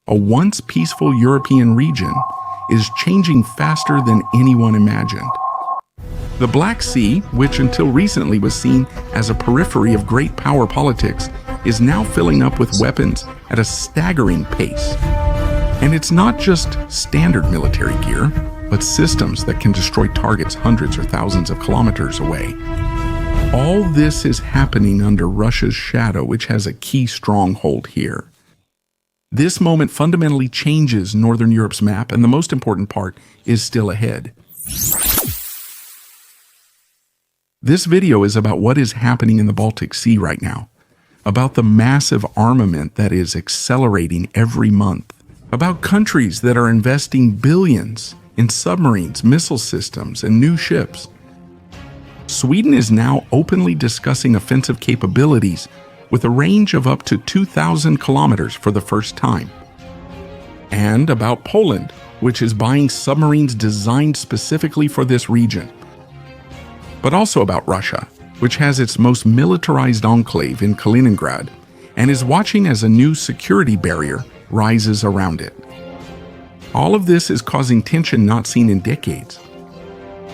a once peaceful European region, is changing faster than anyone imagined. The Black Sea, which until recently was seen as a periphery of great power politics, is now filling up with weapons at a staggering pace. And it's not just standard military gear, but systems that can destroy targets hundreds or thousands of kilometers away. All this is happening under Russia's shadow, which has a key stronghold here. This moment fundamentally changes Northern Europe's map, and the most important part is still ahead. This video is about what is happening in the Baltic Sea right now, about the massive armament that is accelerating every month, about countries that are investing billions in submarines, missile systems, and new ships. Sweden is now openly discussing offensive capabilities with a range of up to 2,000 kilometers for the first time. And about Poland, which is buying submarines designed specifically for this region. But also about Russia, which has its most militarized enclave in Kaliningrad and is watching as a new security barrier rises around it. All of this is causing tension not seen in decades.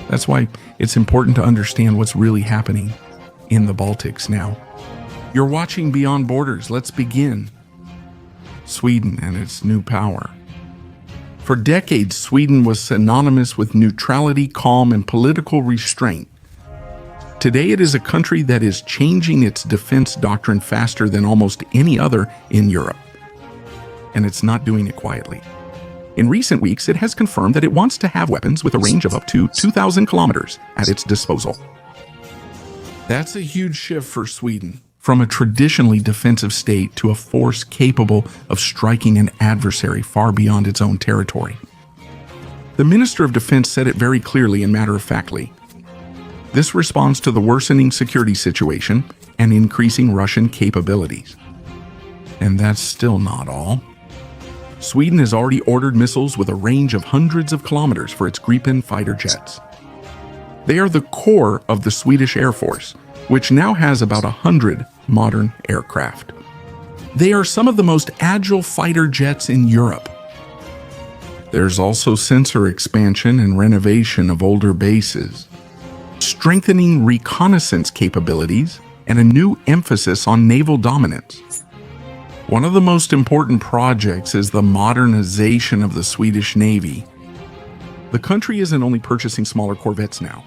That's why it's important to understand what's really happening in the Baltics now. You're watching Beyond Borders. Let's begin. Sweden and its new power. For decades, Sweden was synonymous with neutrality, calm, and political restraint. Today, it is a country that is changing its defense doctrine faster than almost any other in Europe. And it's not doing it quietly. In recent weeks, it has confirmed that it wants to have weapons with a range of up to 2,000 kilometers at its disposal. That's a huge shift for Sweden, from a traditionally defensive state to a force capable of striking an adversary far beyond its own territory. The Minister of Defense said it very clearly and matter-of-factly. This responds to the worsening security situation and increasing Russian capabilities. And that's still not all. Sweden has already ordered missiles with a range of hundreds of kilometers for its Gripen fighter jets. They are the core of the Swedish Air Force, which now has about 100 modern aircraft. They are some of the most agile fighter jets in Europe. There's also sensor expansion and renovation of older bases, strengthening reconnaissance capabilities, and a new emphasis on naval dominance. One of the most important projects is the modernization of the Swedish Navy. The country isn't only purchasing smaller corvettes now.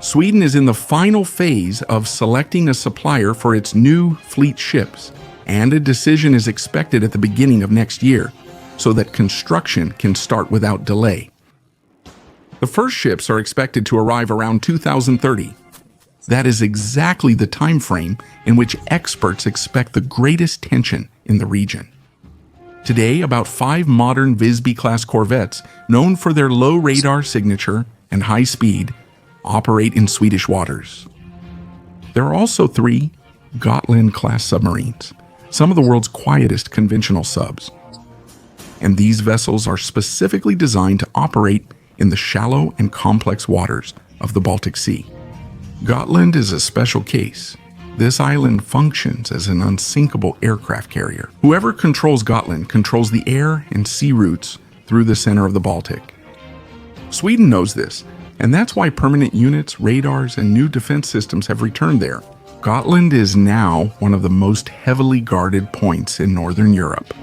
Sweden is in the final phase of selecting a supplier for its new fleet ships, and a decision is expected at the beginning of next year, so that construction can start without delay. The first ships are expected to arrive around 2030. That is exactly the time frame in which experts expect the greatest tension in the region. Today, about 5 modern Visby-class corvettes, known for their low radar signature and high speed, operate in Swedish waters. There are also 3 Gotland-class submarines, some of the world's quietest conventional subs. And these vessels are specifically designed to operate in the shallow and complex waters of the Baltic Sea. Gotland is a special case. This island functions as an unsinkable aircraft carrier. Whoever controls Gotland controls the air and sea routes through the center of the Baltic. Sweden knows this, and that's why permanent units, radars, and new defense systems have returned there. Gotland is now one of the most heavily guarded points in Northern Europe.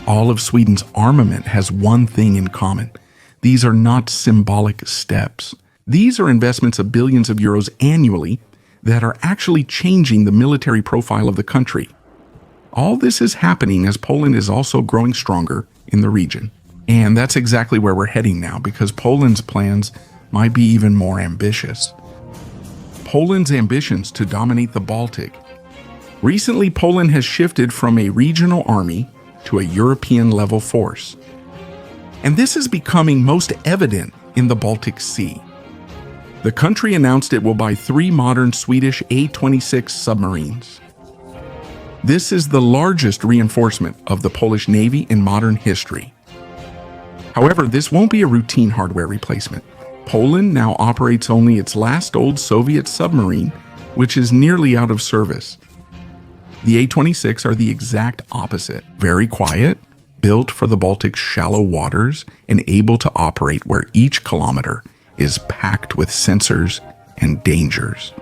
All of Sweden's armament has one thing in common. These are not symbolic steps. These are investments of billions of euros annually that are actually changing the military profile of the country. All this is happening as Poland is also growing stronger in the region. And that's exactly where we're heading now, because Poland's plans might be even more ambitious. Poland's ambitions to dominate the Baltic. Recently, Poland has shifted from a regional army to a European-level force. And this is becoming most evident in the Baltic Sea. The country announced it will buy 3 modern Swedish A-26 submarines. This is the largest reinforcement of the Polish Navy in modern history. However, this won't be a routine hardware replacement. Poland now operates only its last old Soviet submarine, which is nearly out of service. The A-26 are the exact opposite. Very quiet, built for the Baltic's shallow waters and able to operate where each kilometer is packed with sensors and dangers.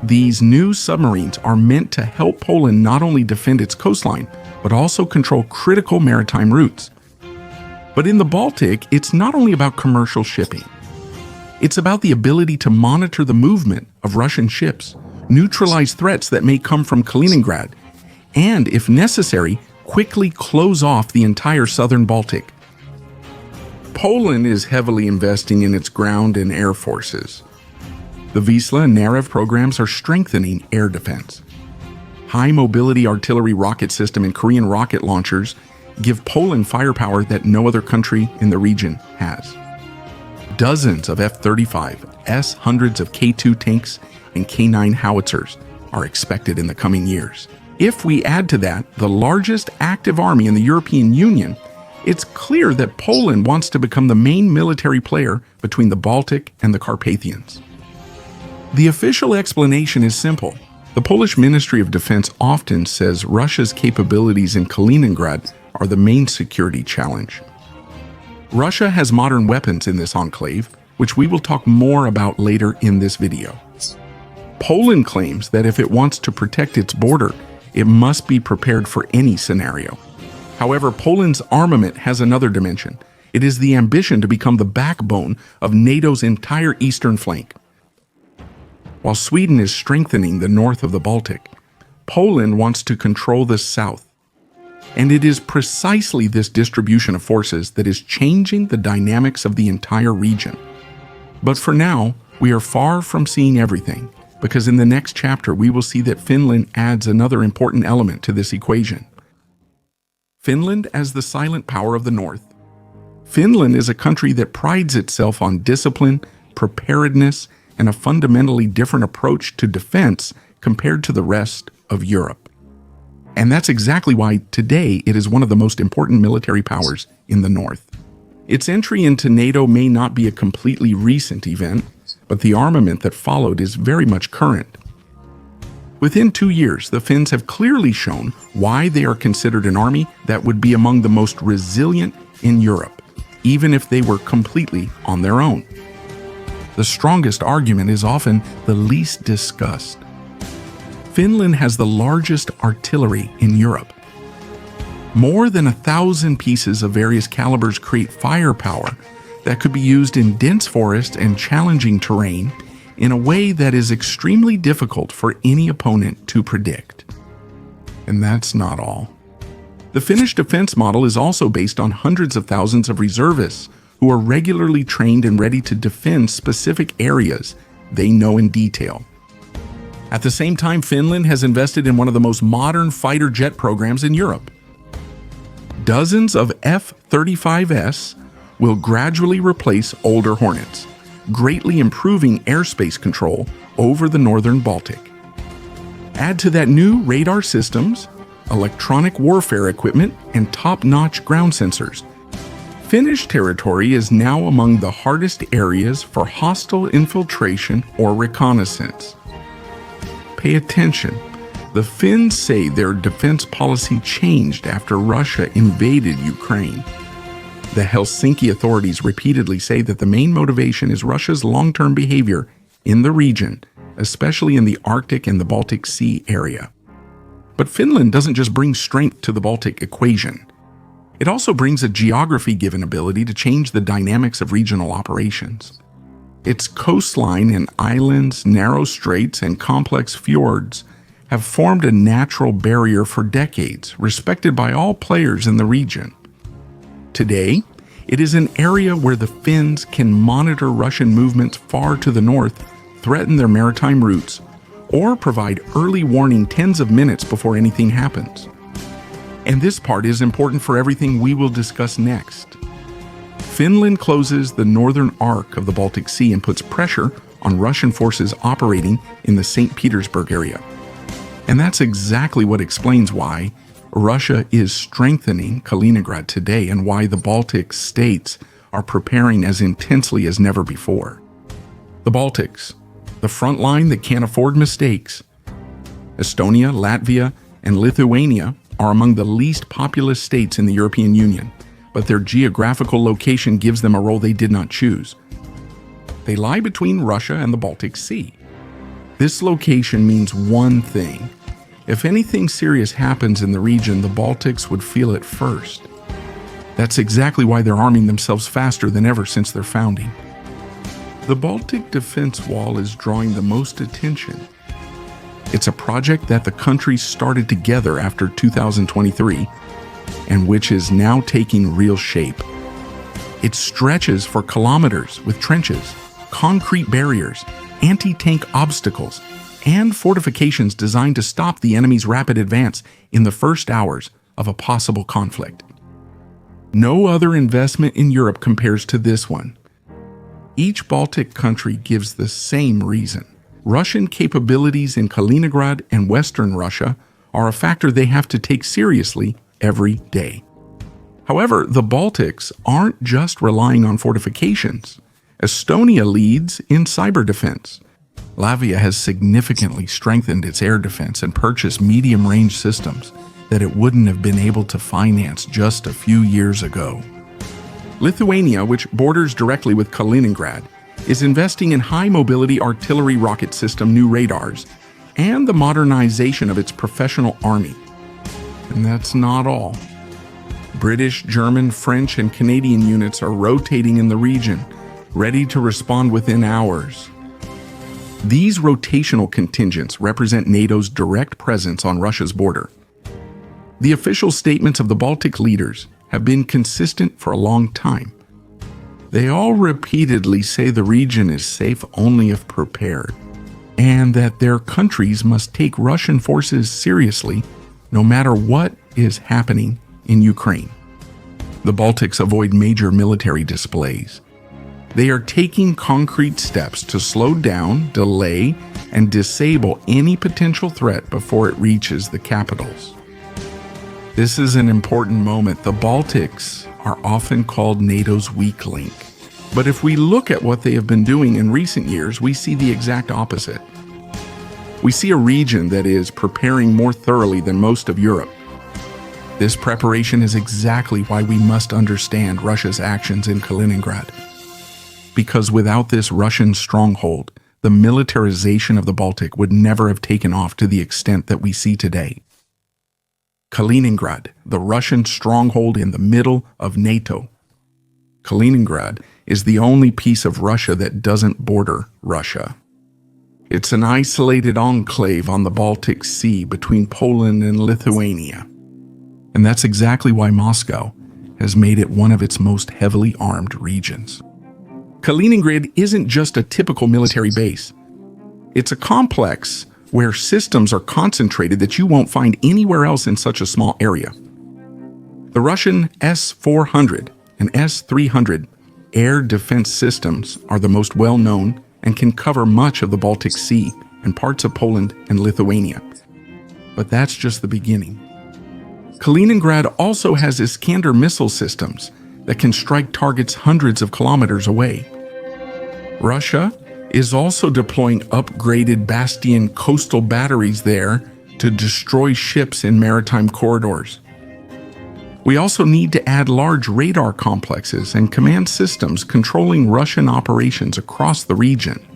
These new submarines are meant to help Poland not only defend its coastline, but also control critical maritime routes. But in the Baltic, it's not only about commercial shipping. It's about the ability to monitor the movement of Russian ships, neutralize threats that may come from Kaliningrad, and, if necessary, quickly close off the entire southern Baltic. Poland is heavily investing in its ground and air forces. The Wisla and Narew programs are strengthening air defense. High-mobility artillery rocket system and Korean rocket launchers give Poland firepower that no other country in the region has. Dozens of F-35S, hundreds of K-2 tanks, and K-9 howitzers are expected in the coming years. If we add to that the largest active army in the European Union, it's clear that Poland wants to become the main military player between the Baltic and the Carpathians. The official explanation is simple. The Polish Ministry of Defense often says Russia's capabilities in Kaliningrad are the main security challenge. Russia has modern weapons in this enclave, which we will talk more about later in this video. Poland claims that if it wants to protect its border, it must be prepared for any scenario. However, Poland's armament has another dimension. It is the ambition to become the backbone of NATO's entire eastern flank. While Sweden is strengthening the north of the Baltic, Poland wants to control the south. And it is precisely this distribution of forces that is changing the dynamics of the entire region. But for now, we are far from seeing everything, because in the next chapter we will see that Finland adds another important element to this equation. Finland as the silent power of the north. Finland is a country that prides itself on discipline, preparedness, and a fundamentally different approach to defense compared to the rest of Europe. And that's exactly why today it is one of the most important military powers in the north. Its entry into NATO may not be a completely recent event, but the armament that followed is very much current. Within 2 years, the Finns have clearly shown why they are considered an army that would be among the most resilient in Europe, even if they were completely on their own. The strongest argument is often the least discussed. Finland has the largest artillery in Europe. More than 1,000 pieces of various calibers create firepower that could be used in dense forest and challenging terrain in a way that is extremely difficult for any opponent to predict. And that's not all. The Finnish defense model is also based on hundreds of thousands of reservists who are regularly trained and ready to defend specific areas they know in detail. At the same time, Finland has invested in one of the most modern fighter jet programs in Europe. Dozens of F-35S will gradually replace older Hornets, greatly improving airspace control over the northern Baltic. Add to that new radar systems, electronic warfare equipment, and top-notch ground sensors. Finnish territory is now among the hardest areas for hostile infiltration or reconnaissance. Pay attention. The Finns say their defense policy changed after Russia invaded Ukraine. The Helsinki authorities repeatedly say that the main motivation is Russia's long-term behavior in the region, especially in the Arctic and the Baltic Sea area. But Finland doesn't just bring strength to the Baltic equation. It also brings a geography-given ability to change the dynamics of regional operations. Its coastline and islands, narrow straits, and complex fjords have formed a natural barrier for decades, respected by all players in the region. Today, it is an area where the Finns can monitor Russian movements far to the north, threaten their maritime routes, or provide early warning tens of minutes before anything happens. And this part is important for everything we will discuss next. Finland closes the northern arc of the Baltic Sea and puts pressure on Russian forces operating in the St. Petersburg area. And that's exactly what explains why Russia is strengthening Kaliningrad today and why the Baltic states are preparing as intensely as never before. The Baltics, the front line that can't afford mistakes. Estonia, Latvia, and Lithuania are among the least populous states in the European Union, but their geographical location gives them a role they did not choose. They lie between Russia and the Baltic Sea. This location means one thing. If anything serious happens in the region, the Baltics would feel it first. That's exactly why they're arming themselves faster than ever since their founding. The Baltic Defense Wall is drawing the most attention. It's a project that the countries started together after 2023, and which is now taking real shape. It stretches for kilometers with trenches, concrete barriers, anti-tank obstacles, and fortifications designed to stop the enemy's rapid advance in the first hours of a possible conflict. No other investment in Europe compares to this one. Each Baltic country gives the same reason. Russian capabilities in Kaliningrad and Western Russia are a factor they have to take seriously every day. However, the Baltics aren't just relying on fortifications. Estonia leads in cyber defense. Latvia has significantly strengthened its air defense and purchased medium-range systems that it wouldn't have been able to finance just a few years ago. Lithuania, which borders directly with Kaliningrad, is investing in high-mobility artillery rocket system new radars and the modernization of its professional army. And that's not all. British, German, French, and Canadian units are rotating in the region, ready to respond within hours. These rotational contingents represent NATO's direct presence on Russia's border. The official statements of the Baltic leaders have been consistent for a long time. They all repeatedly say the region is safe only if prepared, and that their countries must take Russian forces seriously no matter what is happening in Ukraine. The Baltics avoid major military displays. They are taking concrete steps to slow down, delay, and disable any potential threat before it reaches the capitals. This is an important moment. The Baltics are often called NATO's weak link. But if we look at what they have been doing in recent years, we see the exact opposite. We see a region that is preparing more thoroughly than most of Europe. This preparation is exactly why we must understand Russia's actions in Kaliningrad. Because without this Russian stronghold, the militarization of the Baltic would never have taken off to the extent that we see today. Kaliningrad, the Russian stronghold in the middle of NATO. Kaliningrad is the only piece of Russia that doesn't border Russia. It's an isolated enclave on the Baltic Sea between Poland and Lithuania. And that's exactly why Moscow has made it one of its most heavily armed regions. Kaliningrad isn't just a typical military base. It's a complex where systems are concentrated that you won't find anywhere else in such a small area. The Russian S-400 and S-300 air defense systems are the most well-known and can cover much of the Baltic Sea and parts of Poland and Lithuania. But that's just the beginning. Kaliningrad also has Iskander missile systems that can strike targets hundreds of kilometers away. Russia is also deploying upgraded Bastion coastal batteries there to destroy ships in maritime corridors. We also need to add large radar complexes and command systems controlling Russian operations across the region.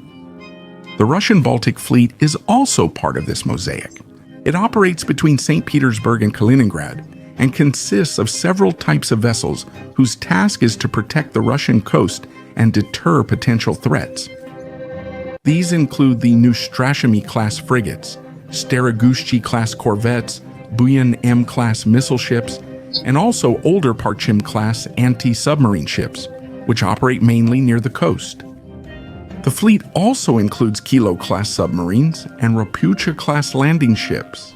The Russian Baltic Fleet is also part of this mosaic. It operates between St. Petersburg and Kaliningrad and consists of several types of vessels whose task is to protect the Russian coast and deter potential threats. These include the Neustrashimy-class frigates, Staragushchi-class corvettes, Buyan M-class missile ships, and also older Parchim-class anti-submarine ships, which operate mainly near the coast. The fleet also includes Kilo-class submarines and Rapucha-class landing ships.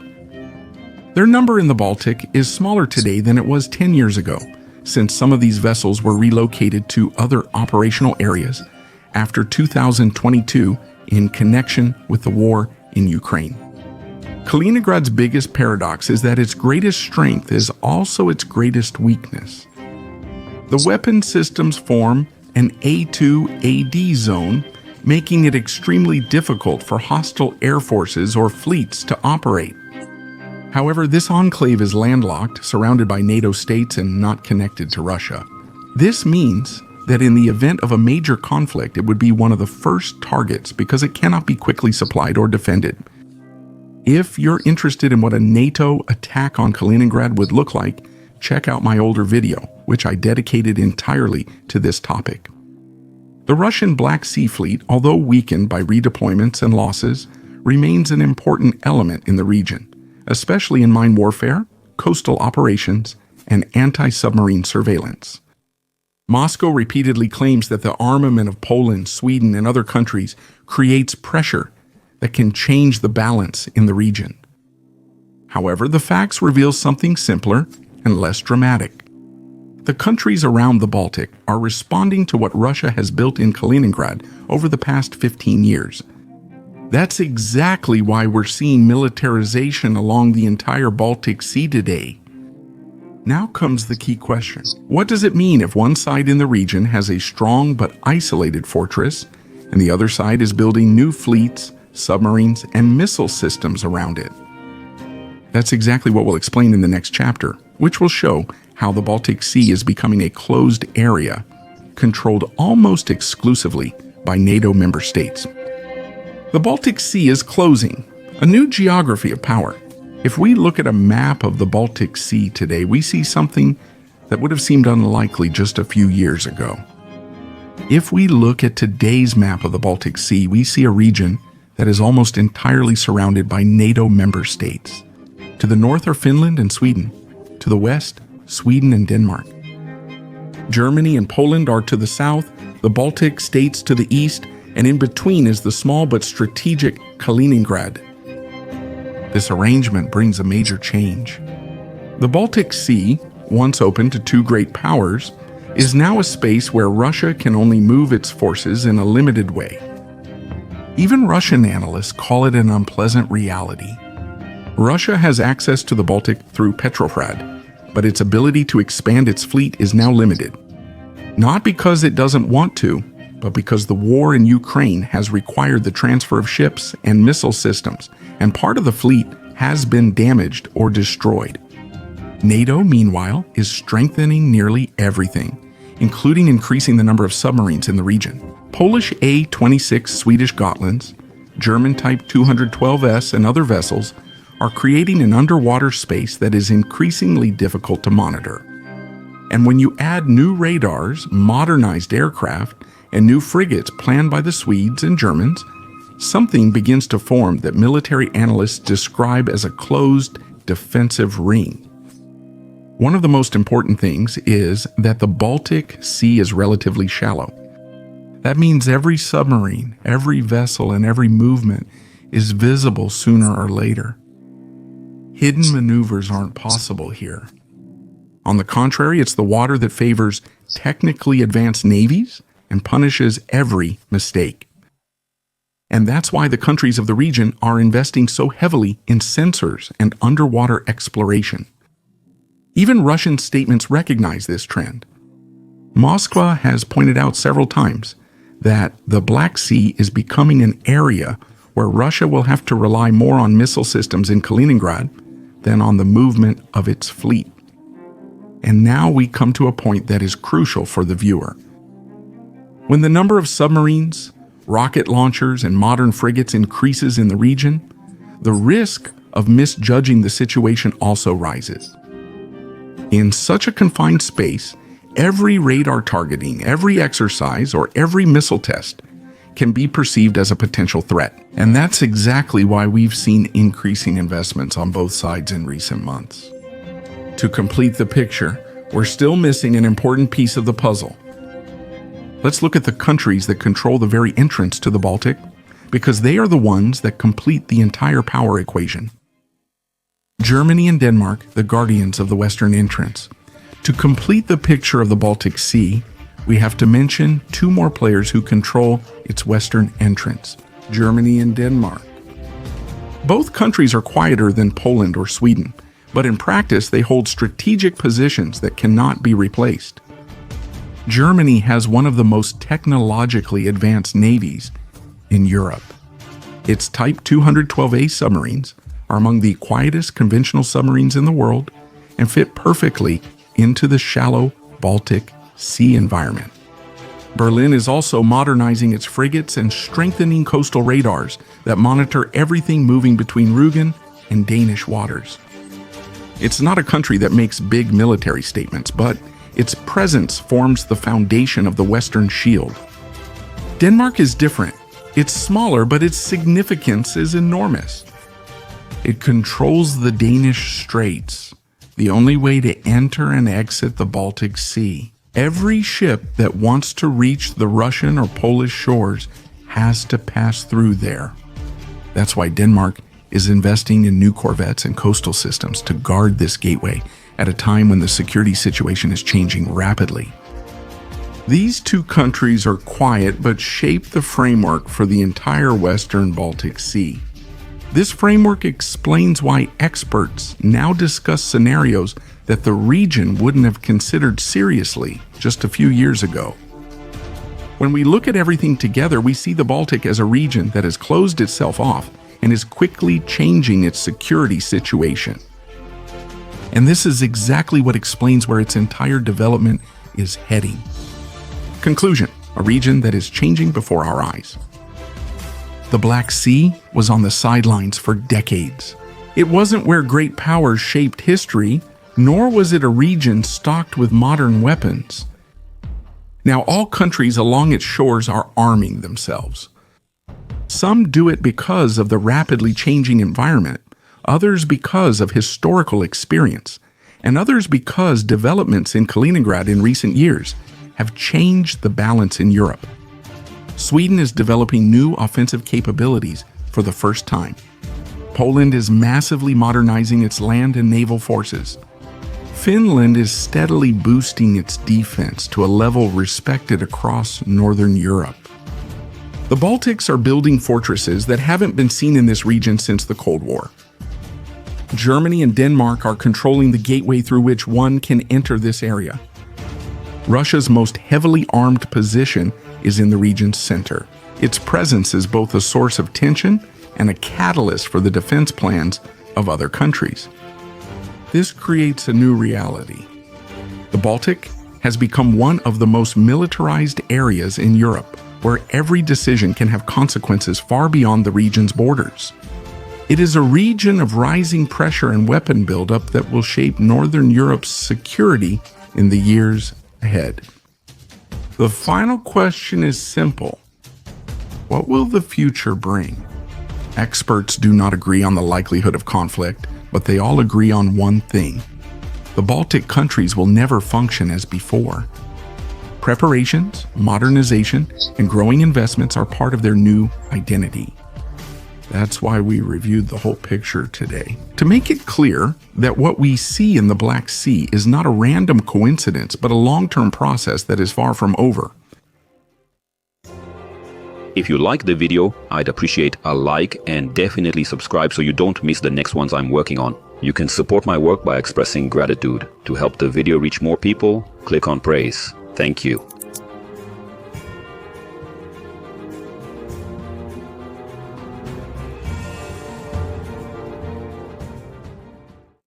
Their number in the Baltic is smaller today than it was 10 years ago, since some of these vessels were relocated to other operational areas after 2022 in connection with the war in Ukraine. Kaliningrad's biggest paradox is that its greatest strength is also its greatest weakness. The weapon systems form an A2AD zone, making it extremely difficult for hostile air forces or fleets to operate. However, this enclave is landlocked, surrounded by NATO states and not connected to Russia. This means that in the event of a major conflict, it would be one of the first targets because it cannot be quickly supplied or defended. If you're interested in what a NATO attack on Kaliningrad would look like, check out my older video, which I dedicated entirely to this topic. The Russian Black Sea Fleet, although weakened by redeployments and losses, remains an important element in the region, especially in mine warfare, coastal operations, and anti-submarine surveillance. Moscow repeatedly claims that the armament of Poland, Sweden, and other countries creates pressure that can change the balance in the region. However, the facts reveal something simpler and less dramatic. The countries around the Baltic are responding to what Russia has built in Kaliningrad over the past 15 years. That's exactly why we're seeing militarization along the entire Baltic Sea today. Now comes the key question. What does it mean if one side in the region has a strong but isolated fortress, and the other side is building new fleets, submarines, and missile systems around it? That's exactly what we'll explain in the next chapter, which will show how the Baltic Sea is becoming a closed area, controlled almost exclusively by NATO member states. The Baltic Sea is closing, a new geography of power. If we look at a map of the Baltic Sea today, we see something that would have seemed unlikely just a few years ago. If we look at today's map of the Baltic Sea, we see a region that is almost entirely surrounded by NATO member states. To the north are Finland and Sweden. To the west, Sweden and Denmark. Germany and Poland are to the south, the Baltic states to the east, and in between is the small but strategic Kaliningrad. This arrangement brings a major change. The Baltic Sea, once open to two great powers, is now a space where Russia can only move its forces in a limited way. Even Russian analysts call it an unpleasant reality. Russia has access to the Baltic through Petrograd, but its ability to expand its fleet is now limited. Not because it doesn't want to, but because the war in Ukraine has required the transfer of ships and missile systems, and part of the fleet has been damaged or destroyed. NATO, meanwhile, is strengthening nearly everything, including increasing the number of submarines in the region. Polish A-26 Swedish Gotlands, German Type 212S, and other vessels are creating an underwater space that is increasingly difficult to monitor. And when you add new radars, modernized aircraft, and new frigates planned by the Swedes and Germans, something begins to form that military analysts describe as a closed defensive ring. One of the most important things is that the Baltic Sea is relatively shallow. That means every submarine, every vessel, and every movement is visible sooner or later. Hidden maneuvers aren't possible here. On the contrary, it's the water that favors technically advanced navies and punishes every mistake. And that's why the countries of the region are investing so heavily in sensors and underwater exploration. Even Russian statements recognize this trend. Moscow has pointed out several times that the Black Sea is becoming an area where Russia will have to rely more on missile systems in Kaliningrad than on the movement of its fleet. And now we come to a point that is crucial for the viewer. When the number of submarines, rocket launchers, and modern frigates increases in the region, the risk of misjudging the situation also rises. In such a confined space, every radar targeting, every exercise, or every missile test can be perceived as a potential threat. And that's exactly why we've seen increasing investments on both sides in recent months. To complete the picture, we're still missing an important piece of the puzzle. Let's look at the countries that control the very entrance to the Baltic, because they are the ones that complete the entire power equation. Germany and Denmark, the guardians of the western entrance. To complete the picture of the Baltic Sea, we have to mention two more players who control its western entrance, Germany and Denmark. Both countries are quieter than Poland or Sweden, but in practice they hold strategic positions that cannot be replaced. Germany has one of the most technologically advanced navies in Europe. Its Type 212A submarines are among the quietest conventional submarines in the world and fit perfectly into the shallow Baltic Sea environment. Berlin is also modernizing its frigates and strengthening coastal radars that monitor everything moving between Rügen and Danish waters. It's not a country that makes big military statements, but its presence forms the foundation of the Western Shield. Denmark is different. It's smaller, but its significance is enormous. It controls the Danish Straits, the only way to enter and exit the Baltic Sea. Every ship that wants to reach the Russian or Polish shores has to pass through there. That's why Denmark is investing in new corvettes and coastal systems to guard this gateway at a time when the security situation is changing rapidly. These two countries are quiet but shape the framework for the entire Western Baltic Sea. This framework explains why experts now discuss scenarios that the region wouldn't have considered seriously just a few years ago. When we look at everything together, we see the Baltic as a region that has closed itself off and is quickly changing its security situation. And this is exactly what explains where its entire development is heading. Conclusion: a region that is changing before our eyes. The Black Sea was on the sidelines for decades. It wasn't where great powers shaped history, nor was it a region stocked with modern weapons. Now, all countries along its shores are arming themselves. Some do it because of the rapidly changing environment, others because of historical experience, and others because developments in Kaliningrad in recent years have changed the balance in Europe. Sweden is developing new offensive capabilities for the first time. Poland is massively modernizing its land and naval forces. Finland is steadily boosting its defense to a level respected across Northern Europe. The Baltics are building fortresses that haven't been seen in this region since the Cold War. Germany and Denmark are controlling the gateway through which one can enter this area. Russia's most heavily armed position is in the region's center. Its presence is both a source of tension and a catalyst for the defense plans of other countries. This creates a new reality. The Baltic has become one of the most militarized areas in Europe, where every decision can have consequences far beyond the region's borders. It is a region of rising pressure and weapon buildup that will shape Northern Europe's security in the years ahead. The final question is simple. What will the future bring? Experts do not agree on the likelihood of conflict, but they all agree on one thing. The Baltic countries will never function as before. Preparations, modernization, and growing investments are part of their new identity. That's why we reviewed the whole picture today. To make it clear that what we see in the Black Sea is not a random coincidence, but a long-term process that is far from over. If you like the video, I'd appreciate a like and definitely subscribe so you don't miss the next ones I'm working on. You can support my work by expressing gratitude. To help the video reach more people, click on praise. Thank you.